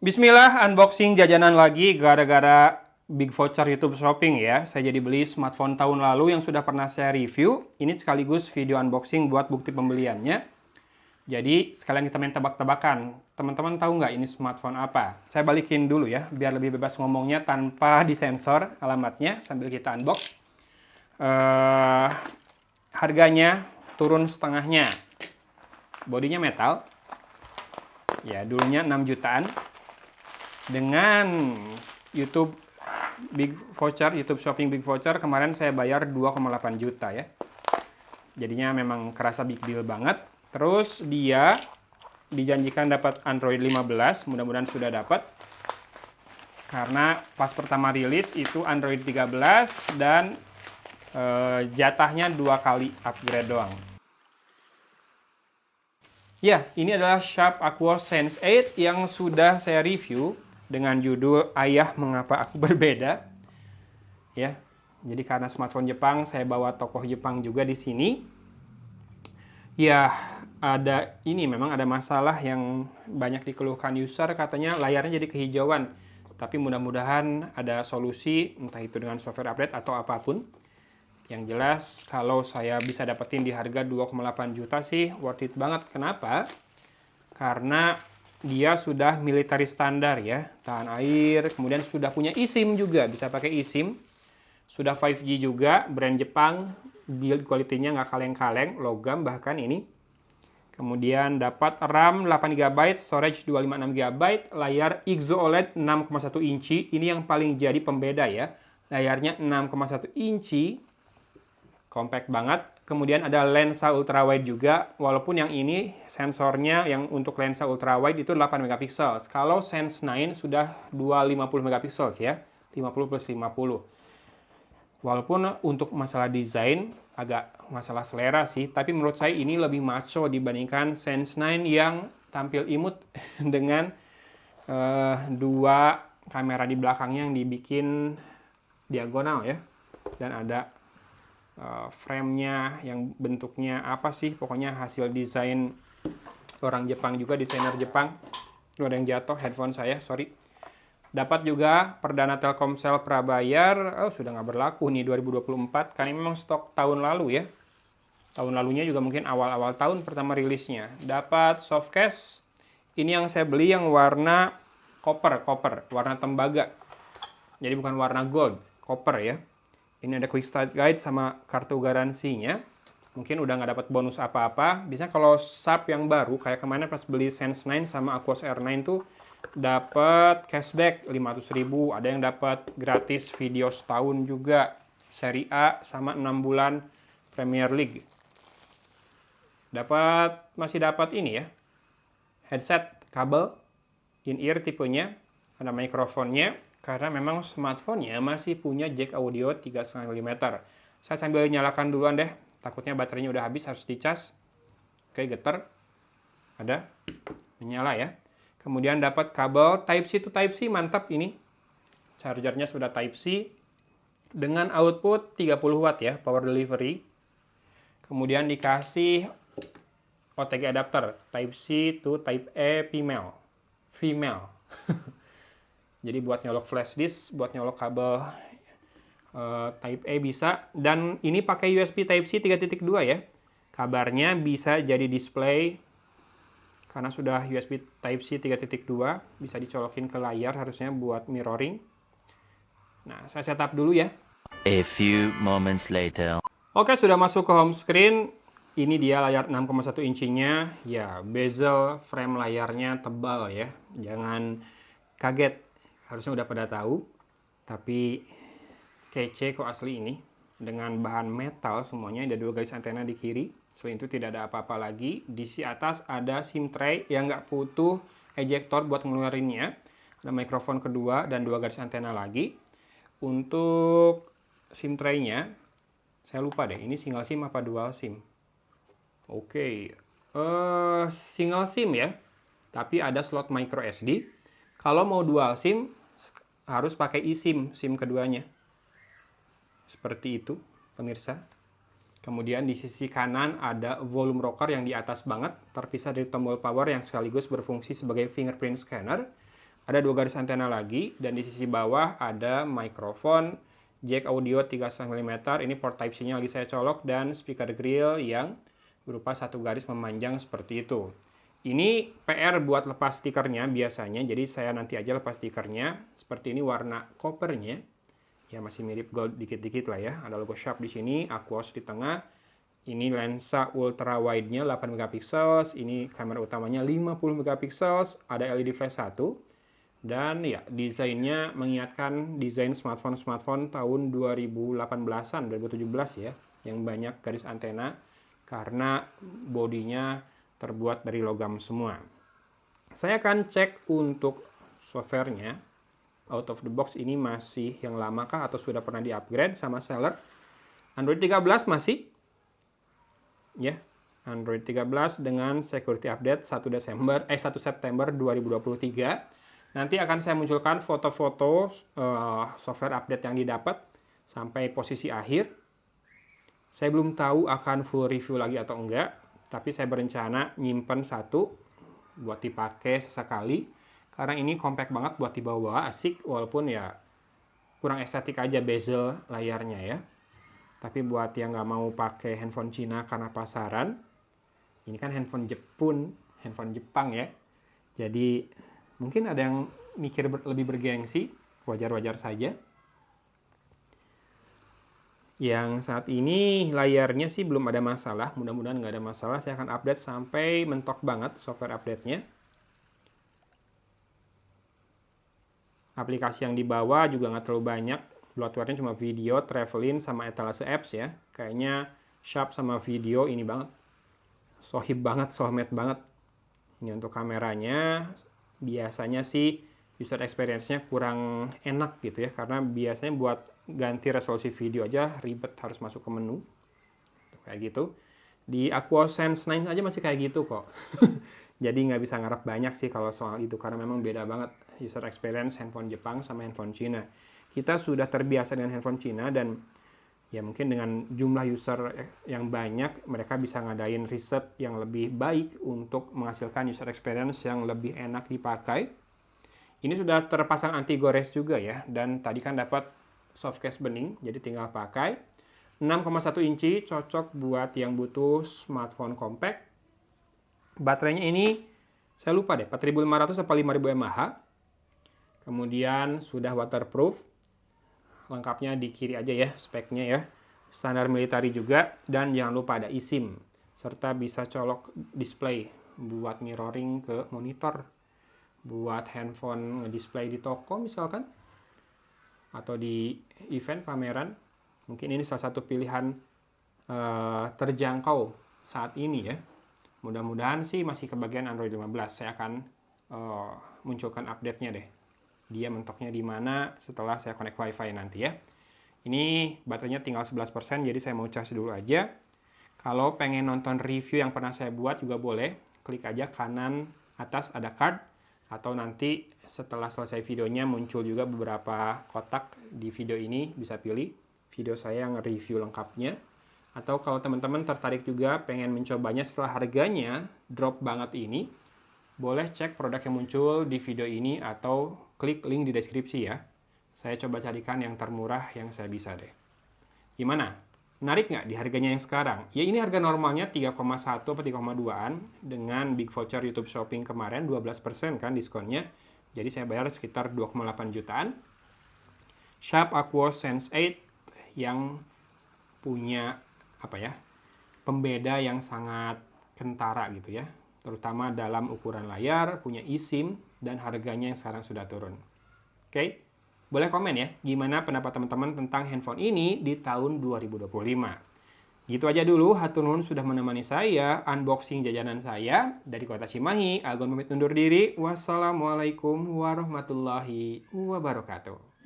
Bismillah, unboxing jajanan lagi gara-gara Big Voucher YouTube Shopping ya. Saya jadi beli smartphone tahun lalu yang sudah pernah saya review. Ini sekaligus video unboxing buat bukti pembeliannya. Jadi sekalian kita main tebak-tebakan. Teman-teman tahu nggak ini smartphone apa? Saya balikin dulu ya, biar lebih bebas ngomongnya tanpa disensor alamatnya sambil kita unbox. Harganya turun setengahnya. Bodinya metal. Ya, dulunya 6 jutaan. Dengan YouTube Big Voucher, YouTube Shopping Big Voucher, kemarin saya bayar 2,8 juta ya. Jadinya memang kerasa big deal banget. Terus dia dijanjikan dapat Android 15, mudah-mudahan sudah dapat. Karena pas pertama rilis itu Android 13 dan jatahnya 2 kali upgrade doang. Ya, ini adalah Sharp Aquos Sense 8 yang sudah saya review dengan judul Ayah Mengapa Aku Berbeda. Ya, jadi karena smartphone Jepang, saya bawa tokoh Jepang juga di sini. Ya, memang ada masalah yang banyak dikeluhkan user, katanya layarnya jadi kehijauan. Tapi mudah-mudahan ada solusi, entah itu dengan software update atau apapun. Yang jelas, kalau saya bisa dapetin di harga 2,8 juta sih worth it banget. Kenapa? Karena dia sudah military standar ya, tahan air, kemudian sudah punya eSIM juga, bisa pakai eSIM. Sudah 5G juga, brand Jepang, build quality-nya nggak kaleng-kaleng, logam bahkan ini. Kemudian dapat RAM 8 GB, storage 256 GB, layar Exo OLED 6,1 inci. Ini yang paling jadi pembeda ya. Layarnya 6,1 inci, compact banget. Kemudian ada lensa ultrawide juga, walaupun yang ini sensornya yang untuk lensa ultrawide itu 8 megapiksel. Kalau Sense 9 sudah 250 megapiksel ya, 50 plus 50. Walaupun untuk masalah desain agak masalah selera sih, tapi menurut saya ini lebih macho dibandingkan Sense 9 yang tampil imut dengan dua kamera di belakangnya yang dibikin diagonal ya, dan ada frame-nya yang bentuknya apa sih, pokoknya hasil desain orang Jepang juga, desainer Jepang. Itu ada yang jatuh headphone saya, sorry. Dapat juga perdana Telkomsel prabayar, sudah nggak berlaku nih 2024, karena memang stok tahun lalu ya. Tahun lalunya juga mungkin awal-awal tahun pertama rilisnya. Dapat softcase, ini yang saya beli yang warna copper, warna tembaga. Jadi bukan warna gold, copper ya. Ini ada quick start guide sama kartu garansinya. Mungkin udah nggak dapat bonus apa-apa. Biasanya kalau Sharp yang baru, kayak kemarin pas beli Sense 9 sama Aquos R9 tuh dapat cashback 500.000. Ada yang dapat gratis video setahun juga. Seri A sama 6 bulan Premier League. Masih dapat ini ya. Headset kabel in-ear tipenya. Ada mikrofonnya. Karena memang smartphone-nya masih punya jack audio 3,5 mm. Saya sambil nyalakan duluan deh, takutnya baterainya udah habis, harus dicas. Oke, getar. Ada, menyala ya. Kemudian dapat kabel Type-C to Type-C, mantap ini. Chargernya sudah Type-C. Dengan output 30 watt ya, power delivery. Kemudian dikasih OTG adapter, Type-C to Type-A female. Jadi buat nyolok flash disk, buat nyolok kabel Type A bisa. Dan ini pakai USB Type-C 3.2 ya. Kabarnya bisa jadi display karena sudah USB Type-C 3.2. Bisa dicolokin ke layar harusnya buat mirroring. Nah, saya setup dulu ya. A few moments later. Oke, sudah masuk ke home screen. Ini dia layar 6,1 incinya. Ya, bezel frame layarnya tebal ya. Jangan kaget. Harusnya udah pada tahu, tapi kece kok asli ini. Dengan bahan metal semuanya, ada 2 garis antena di kiri. Selain itu tidak ada apa-apa lagi. Di sisi atas ada SIM tray yang nggak butuh ejector buat ngeluarinnya. Ada mikrofon kedua dan 2 garis antena lagi. Untuk SIM tray-nya, saya lupa deh, ini single SIM apa dual SIM? Oke, single SIM ya, tapi ada slot micro SD. Kalau mau dual SIM, harus pakai eSIM, SIM keduanya. Seperti itu, pemirsa. Kemudian di sisi kanan ada volume rocker yang di atas banget, terpisah dari tombol power yang sekaligus berfungsi sebagai fingerprint scanner. Ada 2 garis antena lagi, dan di sisi bawah ada mikrofon, jack audio 3,5 mm, ini port Type-C-nya lagi saya colok, dan speaker grill yang berupa 1 garis memanjang seperti itu. Ini PR buat lepas stikernya biasanya, jadi saya nanti aja lepas stikernya. Seperti ini warna kopernya, ya masih mirip gold dikit-dikit lah ya. Ada logo Sharp di sini, Aquos di tengah. Ini lensa ultra wide-nya 8 megapiksel, ini kamera utamanya 50 megapiksel, ada LED flash 1. Dan ya, desainnya mengingatkan desain smartphone tahun 2018-an, 2017 ya, yang banyak garis antena karena bodinya terbuat dari logam semua. Saya akan cek untuk softwarenya. Out of the box ini masih yang lama kah atau sudah pernah di-upgrade sama seller? Android 13 masih. Ya, Android 13 dengan security update 1 September 2023. Nanti akan saya munculkan foto-foto software update yang didapat sampai posisi akhir. Saya belum tahu akan full review lagi atau enggak, tapi saya berencana nyimpen satu buat dipakai sesekali. Karena ini compact banget buat dibawa asik, walaupun ya kurang estetik aja bezel layarnya ya. Tapi buat yang nggak mau pakai handphone Cina karena pasaran, ini kan handphone Jepang ya. Jadi mungkin ada yang mikir lebih bergengsi, wajar-wajar saja. Yang saat ini layarnya sih belum ada masalah, mudah-mudahan nggak ada masalah. Saya akan update sampai mentok banget software update-nya. Aplikasi yang dibawa juga nggak terlalu banyak, bloatware-nya cuma video, traveling, sama etalase apps ya. Kayaknya Sharp sama video ini banget, sohib banget, soulmate banget. Ini untuk kameranya. Biasanya sih user experience-nya kurang enak gitu ya, karena biasanya buat ganti resolusi video aja ribet, harus masuk ke menu. Kayak gitu. Di Aquos Sense 9 aja masih kayak gitu kok. Jadi nggak bisa ngarep banyak sih kalau soal itu, karena memang beda banget user experience handphone Jepang sama handphone Cina. Kita sudah terbiasa dengan handphone Cina, dan ya mungkin dengan jumlah user yang banyak, mereka bisa ngadain riset yang lebih baik untuk menghasilkan user experience yang lebih enak dipakai. Ini sudah terpasang anti gores juga ya, dan tadi kan dapat soft case bening, jadi tinggal pakai. 6,1 inci, cocok buat yang butuh smartphone compact. Baterainya ini, saya lupa deh, 4500 atau 5000 mAh. Kemudian sudah waterproof. Lengkapnya di kiri aja ya, speknya ya. Standar military juga, dan jangan lupa ada eSIM. Serta bisa colok display buat mirroring ke monitor. Buat handphone nge-display di toko misalkan. Atau di event pameran. Mungkin ini salah satu pilihan terjangkau saat ini ya. Mudah-mudahan sih masih kebagian Android 15. Saya akan munculkan update-nya deh. Dia mentoknya di mana setelah saya connect WiFi nanti ya. Ini baterainya tinggal 11%, jadi saya mau cas dulu aja. Kalau pengen nonton review yang pernah saya buat juga boleh. Klik aja kanan atas ada card. Atau nanti setelah selesai videonya muncul juga beberapa kotak di video ini. Bisa pilih video saya yang review lengkapnya. Atau kalau teman-teman tertarik juga pengen mencobanya setelah harganya drop banget ini, boleh cek produk yang muncul di video ini atau klik link di deskripsi ya. Saya coba carikan yang termurah yang saya bisa deh. Gimana? Menarik nggak di harganya yang sekarang? Ya ini harga normalnya 3,1 atau 3,2an. Dengan big voucher YouTube Shopping kemarin 12% kan diskonnya. Jadi saya bayar sekitar 2,8 jutaan. Sharp Aquos Sense 8 yang punya pembeda yang sangat kentara gitu ya. Terutama dalam ukuran layar, punya eSIM, dan harganya yang sekarang sudah turun. Oke, boleh komen ya, gimana pendapat teman-teman tentang handphone ini di tahun 2025. Gitu aja dulu, hatur nuhun sudah menemani saya, unboxing jajanan saya dari kota Cimahi. Agun pamit undur diri, wassalamualaikum warahmatullahi wabarakatuh.